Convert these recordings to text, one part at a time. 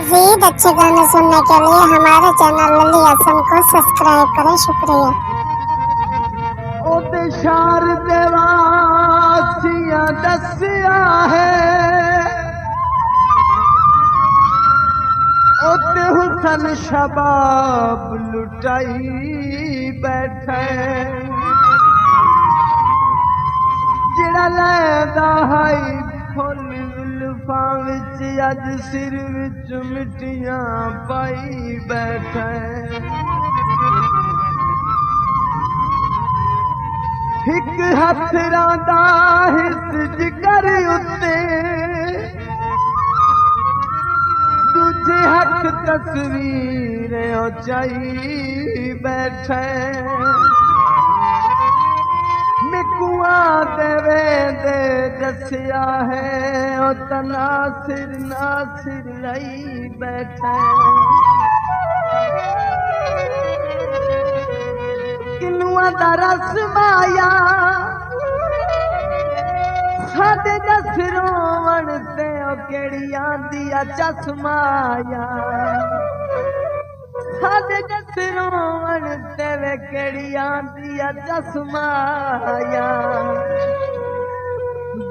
मज़ीद अच्छे गाने सुनने के लिए हमारे चैनल लली हसन को सब्सक्राइब करें। शुक्रिया। ओते शार देवासिया दसिया है, ओते हुसन शबाब लुटाई बैठे, जिड़ा लैंदा है फुल जुल्फां विच अज सिर विच मिट्टियां पाई बैठे। एक हथ रांदा हिस जिगर उत्ते, दूजे हथ तस्वीर उचाई बैठे। मिकुआ देवे दे दसिया है, ओ तनासिर नासिर लई बैठे। किनुआ दा रस माया साडे जस रोवण ते ओ केड़ियां दिया चश्माया, साडे जस रोवण ते वे केड़ियां दिया चश्माया।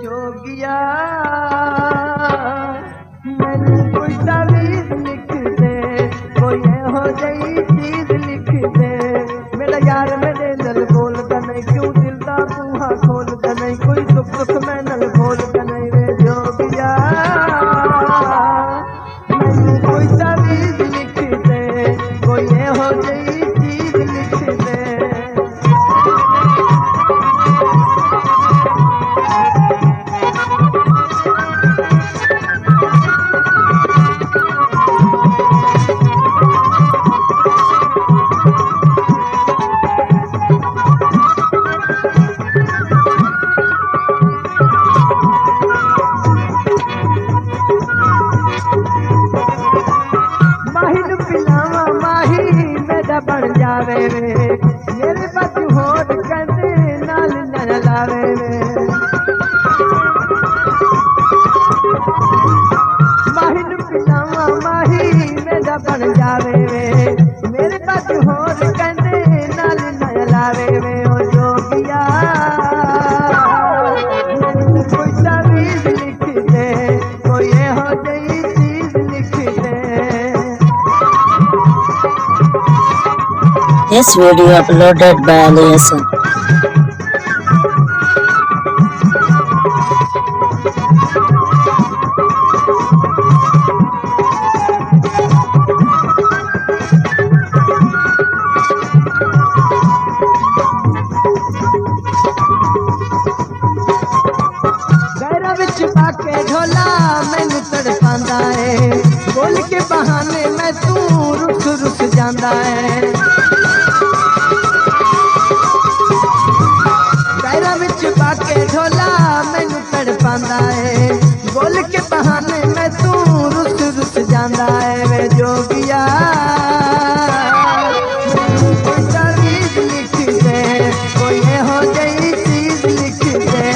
जोगिया मैनू कोई तावीज़ लिख दे, कोई हो जई चीज लिख दे। मेरा यार मेरे नल बोलदा नहीं, क्यों दिल दा बूहा खोलदा नहीं, कोई दुख सुख मैं नल बोलदा नहीं। वे जोगिया मैनू कोई तावीज़ लिख दे, कोई हो जई चीज लिख दे। बन जावे वे मेरे बच्चू होठ कंदे नाल न लावे वे। माहिन पिलावा माही मेरा बन जावे वे मेरे बच्चू होठ कंदे नाल न लावे वे। ओ जोगिया कोई तावीज़ लिख दे, कोई हो जई चीज लिख दे। This video uploaded by Ali Hassan. गैरा विच पाके ढोला मैनू तड़पांदा है, बोल के बहाने मैं तू रुस रुस जांदा है। गैरा विच पाके ढोला मैनू तड़पांदा है, बोल के बहाने मैं तू रुस रुस जांदा है। वे जोगिया कोई तावीज़ लिख दे, कोई हो जई चीज लिख दे।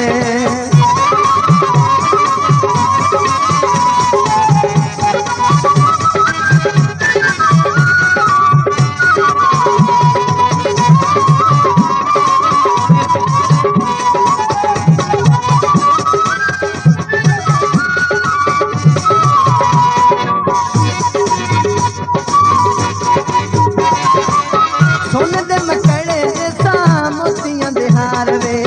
सोने दे मकड़े जैसा मोतियां दे हार वे,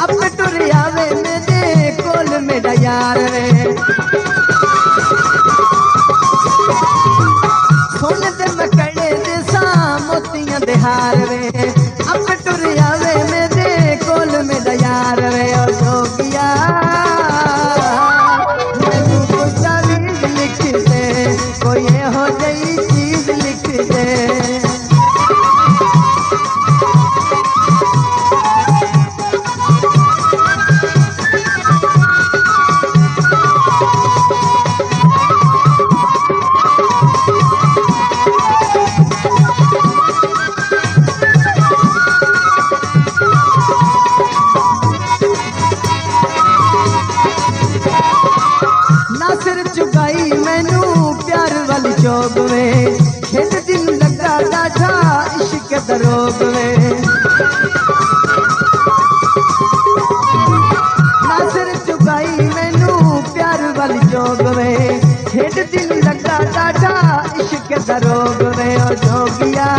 अब टुर आवे मेरे कोल मेरा यार वे। सोने दे मकड़े जैसा मोतियां दे हार वे, अब टुर आवे मेरे कोल मेरा यार वे। ओ जोगिया मैनू कोई तावीज़ लिख दे, कोई हो जई चीज लिख दे। ना सिर चुकाई मैनू प्यार वाली जोग में खेत दिन लगा डाठा इश्क दरोग में नासर चुकाई मैनू प्यार वाली जोग में खेत दिन लगा डाठा इश्क दरोग में ओ जोगिया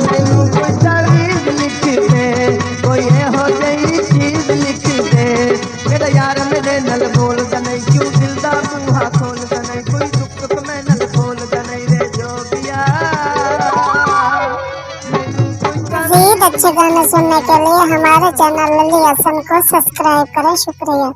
मैनू कोई तावीज़ लिख दे कोई हो जई चीज लिख दे मेरा यार मेरे नल बोलदा नहीं क्यों दिल दा बूहा खोलदा नहीं कोई दुख दुख मैं नल खोलदा नहीं रे जोगिया मज़ीद अच्छे गाने सुनने के लिए हमारे चैनल लली हसन को सब्सक्राइब करें। शुक्रिया।